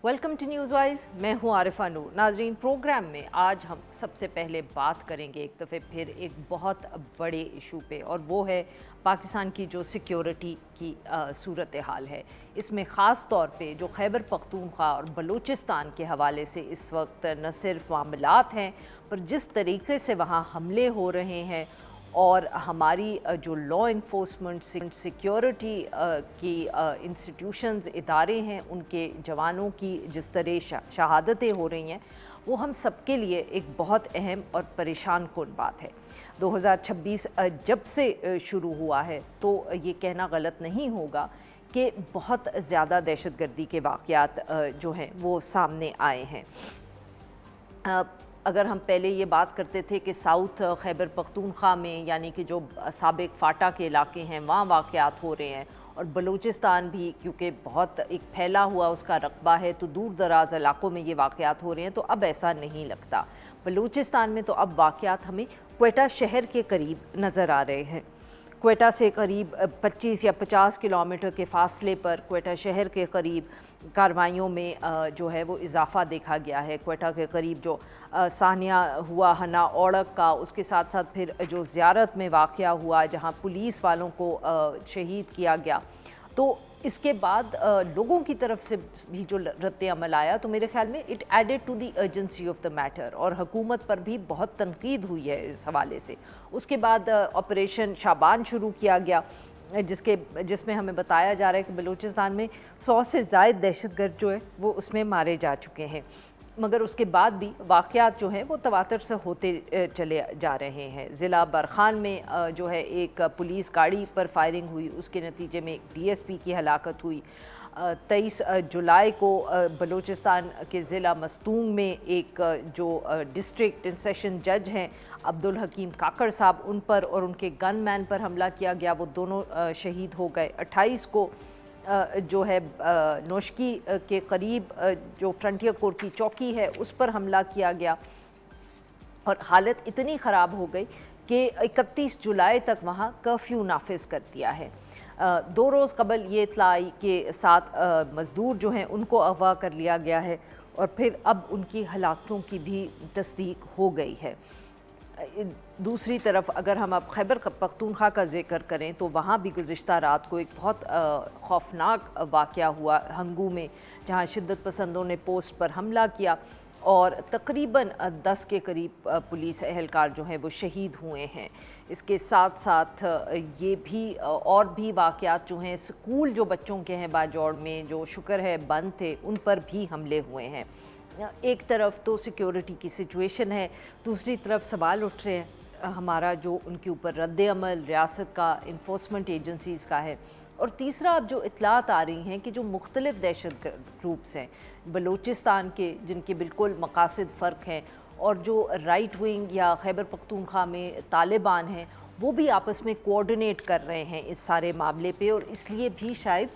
Welcome to news wise. मैं हूं आरिफा नूर। नाजरीन, प्रोग्राम में आज हम सबसे पहले बात करेंगे एक दफ़े फिर एक बहुत बड़े इशू पे, और वो है पाकिस्तान की जो सिक्योरिटी की सूरत हाल है। इसमें ख़ास तौर पे जो खैबर पख्तूनख्वा और बलूचिस्तान के हवाले से इस वक्त न सिर्फ मामलात हैं, पर जिस तरीके से वहाँ हमले हो रहे हैं और हमारी जो लॉ इन्फोर्समेंट सिक्योरिटी की इंस्टीट्यूशंस इदारे हैं, उनके जवानों की जिस तरह शहादतें हो रही हैं, वो हम सबके लिए एक बहुत अहम और परेशान कुन बात है। 2026 जब से शुरू हुआ है तो ये कहना गलत नहीं होगा कि बहुत ज़्यादा दहशतगर्दी के वाक़यात जो हैं वो सामने आए हैं। अगर हम पहले ये बात करते थे कि साउथ खैबर पख्तूनख्वा में, यानी कि जो साबिक फाटा के इलाके हैं, वहाँ वाक़यात हो रहे हैं, और बलूचिस्तान भी क्योंकि बहुत एक फैला हुआ उसका रकबा है तो दूर दराज इलाकों में ये वाक़यात हो रहे हैं, तो अब ऐसा नहीं लगता। बलूचिस्तान में तो अब वाक़यात हमें क्वेटा शहर के करीब नज़र आ रहे हैं। क्वेटा से करीब 25 या 50 किलोमीटर के फ़ासले पर क्वेटा शहर के करीब कार्रवाइयों में जो है वो इजाफ़ा देखा गया है। क्वेटा के करीब जो सानिया हुआ हना ओड़क का, उसके साथ साथ फिर जो ज़ियारत में वाक़या हुआ जहां पुलिस वालों को शहीद किया गया, तो इसके बाद लोगों की तरफ से भी जो रद्द अमल आया, तो मेरे ख्याल में it added to the urgency of the matter, और हुकूमत पर भी बहुत तनकीद हुई है इस हवाले से। उसके बाद ऑपरेशन शाबान शुरू किया गया, जिसमें हमें बताया जा रहा है कि बलूचिस्तान में 100 से ज़ायद दहशतगर्द जो है वो उसमें मारे जा चुके हैं, मगर उसके बाद भी वाक़यात जो हैं वो तवातर से होते चले जा रहे हैं। ज़िला बरखान में जो है एक पुलिस गाड़ी पर फायरिंग हुई, उसके नतीजे में डीएसपी की हलाकत हुई। 23 जुलाई को बलूचिस्तान के ज़िला मस्तूंग में एक जो डिस्ट्रिक्ट इन सेशन जज हैं अब्दुल हकीम काकड़ साहब, उन पर और उनके गनमैन पर हमला किया गया, वो दोनों शहीद हो गए। 28 को जो है नौशकी के करीब जो फ्रंटियर कोर्ट की चौकी है उस पर हमला किया गया, और हालत इतनी ख़राब हो गई कि 31 जुलाई तक वहाँ कर्फ्यू नाफिज कर दिया है। 2 रोज़ कबल ये इत्तला आई कि 7 मज़दूर जो हैं उनको अगवा कर लिया गया है, और फिर अब उनकी हलाकतों की भी तस्दीक हो गई है। दूसरी तरफ अगर हम अब खैबर पख्तूनख्वा का जिक्र करें, तो वहाँ भी गुज़िश्ता रात को एक बहुत खौफनाक वाक़या हुआ हंगू में, जहाँ शिद्दत पसंदों ने पोस्ट पर हमला किया और तकरीबन 10 के करीब पुलिस एहलकार जो हैं वो शहीद हुए हैं। इसके साथ साथ ये भी और भी वाक़यात जो हैं, स्कूल जो बच्चों के हैं बाजौड़ में, जो शुक्र है बंद थे, उन पर भी हमले हुए हैं। एक तरफ तो सिक्योरिटी की सिचुएशन है, दूसरी तरफ सवाल उठ रहे हैं हमारा जो उनके ऊपर रद्द अमल रियासत का, इन्फोर्समेंट एजेंसीज़ का है, और तीसरा अब जो इत्तलात आ रही हैं कि जो मुख्तलिफ दहशत ग्रुप्स हैं बलूचिस्तान के, जिनके बिल्कुल मकासद फ़र्क हैं, और जो राइट विंग या खैबर पख्तूनख्वा में तालिबान हैं, वो भी आपस में कोऑर्डिनेट कर रहे हैं इस सारे मामले पे, और इसलिए भी शायद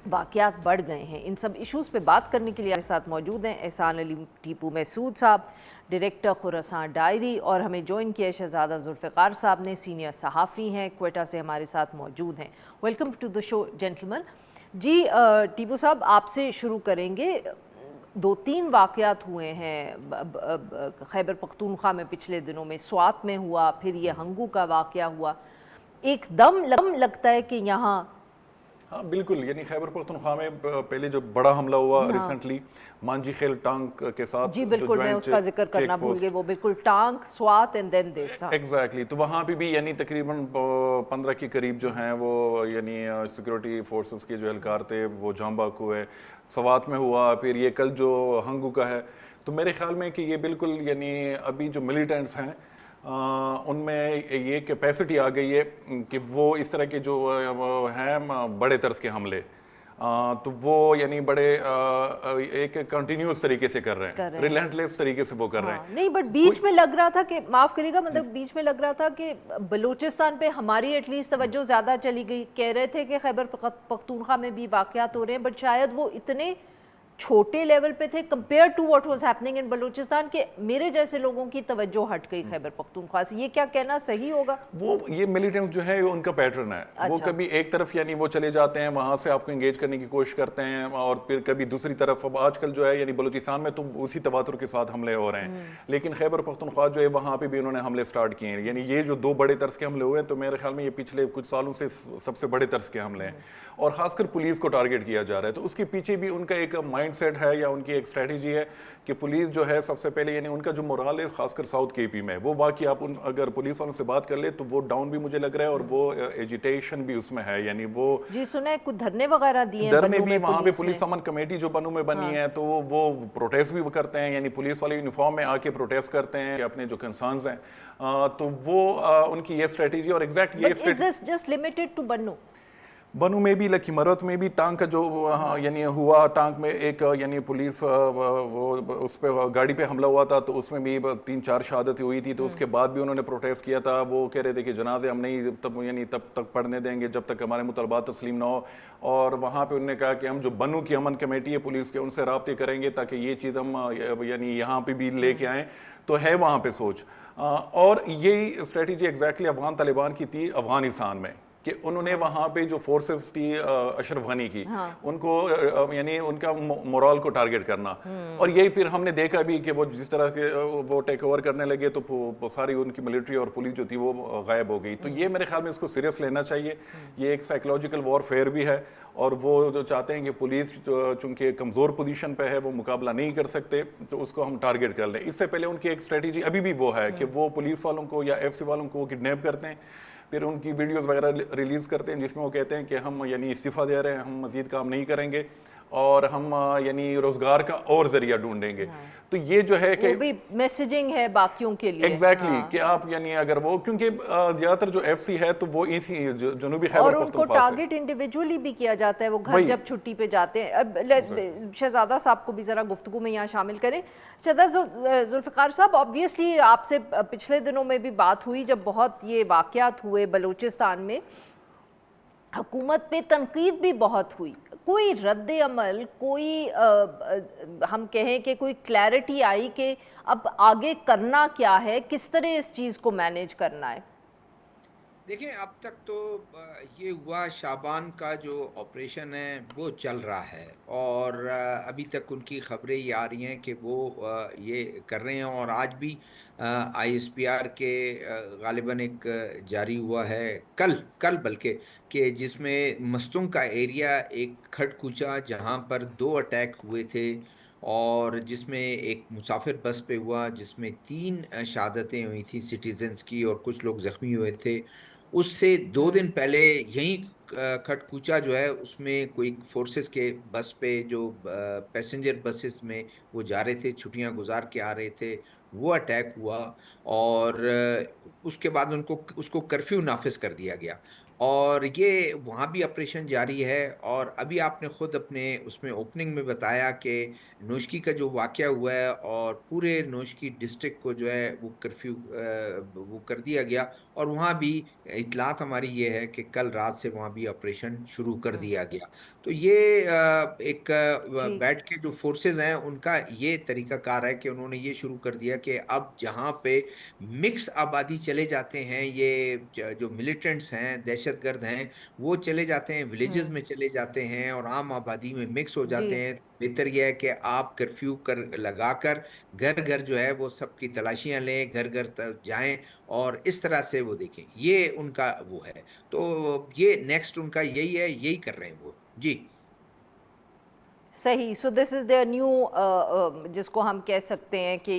वाक़यात बढ़ गए हैं। इन सब इश्यूज़ पे बात करने के लिए हमारे साथ मौजूद हैं एहसान अली टीपू महसूद साहब, डायरेक्टर खुरासान डायरी, और हमें ज्वाइन किया शहजादा जुल्फ़िकार साहब ने, सीनियर सहाफ़ी हैं, क्वेटा से हमारे साथ मौजूद हैं। Welcome to the show gentleman. जी टीपू साहब, आपसे शुरू करेंगे। 2-3 वाक़यात हुए हैं खैबर पख्तूनख्वा में पिछले दिनों में, स्वात में हुआ, फिर ये हंगू का वाक़या हुआ। एकदम लगता है कि यहाँ हाँ बिल्कुल, यानी खैबर पख्तूनख्वा में पहले जो बड़ा हमला हुआ रिसेंटली मांझी खेल टांग के साथ, जी बिल्कुल, मैं उसका जिक्र करना भूल गई, वो बिल्कुल Tank Swat and then this. Exactly, तो वहाँ पे भी यानी तकरीबन 15 के करीब जो हैं वो यानी सिक्योरिटी फोर्सेस के जो एहलकार थे वो जांबाक हुए। स्वात में हुआ, फिर ये कल जो हंगू का है, तो मेरे ख्याल में कि ये बिल्कुल यानी अभी जो मिलिटेंट्स हैं उनमें ये कैपेसिटी आ गई है कि वो इस तरह के जो हैं बड़े तर्ज के हमले, तो वो यानी बड़े एक कंटिन्यूस तरीके से कर रहे हैं, रिलेंटलेस तरीके से वो कर रहे हैं। नहीं, बट बीच में लग रहा था कि, माफ़ करिएगा, मतलब बीच में लग रहा था कि बलूचिस्तान पे हमारी एटलीस्ट तवज्जो ज़्यादा चली गई। कह रहे थे कि खैबर पख्तूनख्वा में भी वाक़यात हो रहे हैं, बट शायद वो इतने छोटे लेवल पे थे compare to what was happening in Balochistan, के मेरे जैसे लोगों की तवज्जो हट गई खैबर पख्तूनख्वा से? ये क्या कहना सही होगा? वो ये मिलिटेंट्स जो है उनका पैटर्न है। अच्छा। वो कभी एक तरफ यानी वो चले जाते हैं, वहां से आपको एंगेज करने की कोशिश करते हैं, और फिर कभी दूसरी तरफ। अब आजकल जो है यानी बलूचिस्तान में तो उसी तवातुर के साथ हमले हो रहे हैं, लेकिन खैबर पख्तूनख्वा जो है वहां पे भी उन्होंने हमले स्टार्ट किए हैं। यानी ये जो 2 बड़े तरस के हमले हुए हैं, तो मेरे ख्याल में ये पिछले कुछ सालों से सबसे बड़े तरस के हमले हैं, और खासकर पुलिस को टारगेट किया जा रहा है। तो उसके पीछे भी उनका एक माइंडसेट है या उनकी एक स्ट्रेटजी है कि पुलिस जो है सबसे पहले, यानी उनका जो मोराल है खासकर साउथ केपी में, वो वाकई आप अगर पुलिस वालों से बात कर ले तो वो डाउन भी मुझे लग रहा है, और वो एजिटेशन भी उसमें है। यानी वो जी सुना है कुछ धरने वगैरह दिए धरने भी वहाँ पे पुलिस अमन कमेटी जो बनू में बनी है, तो वो प्रोटेस्ट भी वो करते हैं, यानी पुलिस वाले यूनिफॉर्म में आके प्रोटेस्ट करते हैं कि अपने जो कंसर्न्स हैं। तो वो उनकी ये स्ट्रेटजी, और एग्जैक्ट ये is this just limited to Bannu में भी, लखीमरत में भी टांग का जो यानी हुआ, टांग में एक यानी पुलिस वो उस पे गाड़ी पे हमला हुआ था, तो उसमें भी 3-4 शहादतें हुई थी। तो उसके बाद भी उन्होंने प्रोटेस्ट किया था। वो कह रहे थे कि जनाजे हम नहीं तब तक पढ़ने देंगे जब तक हमारे मुतलबात तस्लीम ना हो। और वहाँ पे उन्होंने कहा कि हम जो बनू की अमन कमेटी है पुलिस के, उनसे राब्ते करेंगे ताकि ये चीज़ हम यानी यहाँ पे भी लेके आएँ। तो है वहाँ पे सोच, और यही स्ट्रेटजी एग्जैक्टली अफगान तालिबान की थी अफगानिस्तान में, कि उन्होंने वहाँ पे जो फोर्सेस थी अशरफ गनी की, उनको यानी उनका मोरल को टारगेट करना। और यही फिर हमने देखा भी कि वो जिस तरह के वो टेक ओवर करने लगे, तो सारी उनकी मिलिट्री और पुलिस जो थी वो गायब हो गई। तो ये मेरे ख्याल में इसको सीरियस लेना चाहिए। ये एक साइकोलॉजिकल वॉरफेयर भी है, और वो जो चाहते हैं कि पुलिस चूंकि कमज़ोर पोजीशन पे है, वो मुकाबला नहीं कर सकते, तो उसको हम टारगेट कर लें। इससे पहले उनकी एक स्ट्रेटजी अभी भी वो है कि वो पुलिस वालों को या FC वालों को किडनैप करते हैं, फिर उनकी वीडियोस वगैरह रिलीज़ करते हैं जिसमें वो कहते हैं कि हम यानी इस्तीफ़ा दे रहे हैं, हम मज़ीद काम नहीं करेंगे, और हम यानी रोज़गार का और ज़रिया ढूंढेंगे। तो ये जो है कि वो भी मैसेजिंग है बाकियों के लिए। एग्जैक्टली कि आप यानी अगर वो, क्योंकि ज़्यादातर जो FC है तो वो इसी जनूबी खैबर और उनको टारगेट इंडिविजुअली भी किया जाता है, वो घर जब छुट्टी पे जाते हैं। अब शहजादा साहब को भी ज़रा गुफ्तगू में यहाँ शामिल करें। शहजादा जुल्फ़िकार साहब, ऑब्वियसली आपसे पिछले दिनों में भी बात हुई जब बहुत ये वाक़यात हुए बलूचिस्तान में, हुकूमत पे तनकीद भी बहुत हुई। कोई रद्द अमल, कोई हम कहें कि कोई क्लैरिटी आई कि अब आगे करना क्या है, किस तरह इस चीज़ को मैनेज करना है? देखिए, अब तक तो ये हुआ, शाबान का जो ऑपरेशन है वो चल रहा है, और अभी तक उनकी खबरें ये आ रही हैं कि वो ये कर रहे हैं। और आज भी ISPR के गालिबन एक जारी हुआ है, कल बल्कि, कि जिसमें मस्तूंग का एरिया एक खटकुचा जहां पर 2 अटैक हुए थे, और जिसमें एक मुसाफिर बस पे हुआ जिसमें 3 शहादतें हुई थी सिटीजन्स की, और कुछ लोग ज़ख्मी हुए थे। उससे 2 दिन पहले यही खटकुचा जो है उसमें कोई फोर्सेस के बस पे, जो पैसेंजर बसेस में वो जा रहे थे, छुट्टियां गुजार के आ रहे थे, वो अटैक हुआ। और उसके बाद उसको कर्फ्यू नाफिज कर दिया गया, और ये वहाँ भी ऑपरेशन जारी है। और अभी आपने खुद अपने उसमें ओपनिंग में बताया कि नोशकी का जो वाक़या हुआ है, और पूरे नोशकी डिस्ट्रिक्ट को जो है वो कर्फ्यू वो कर दिया गया। और वहाँ भी इतलात हमारी ये है कि कल रात से वहाँ भी ऑपरेशन शुरू कर दिया गया। तो ये एक बैठ के जो फोर्सेस हैं उनका ये तरीकाकार है कि उन्होंने ये शुरू कर दिया कि अब जहाँ पे मिक्स आबादी चले जाते हैं, ये जो मिलिटेंट्स हैं, दहशतगर्द हैं, वो चले जाते हैं, विलेजेस में चले जाते हैं और आम आबादी में मिक्स हो जाते हैं। बेहतर यह है कि आप कर्फ्यू कर लगाकर घर घर जो है वो सबकी तलाशियां लें, घर घर तक जाएं, और इस तरह से वो देखें। ये उनका वो है, तो ये नेक्स्ट उनका यही है, यही कर रहे हैं वो। जी सही। So this is the new, जिसको हम कह सकते हैं कि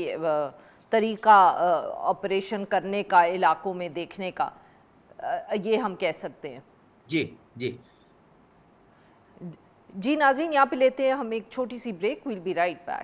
तरीका ऑपरेशन करने का, इलाकों में देखने का, ये हम कह सकते हैं। जी जी जी नाज़रीन, यहाँ पे लेते हैं हम एक छोटी सी break. Will be right back.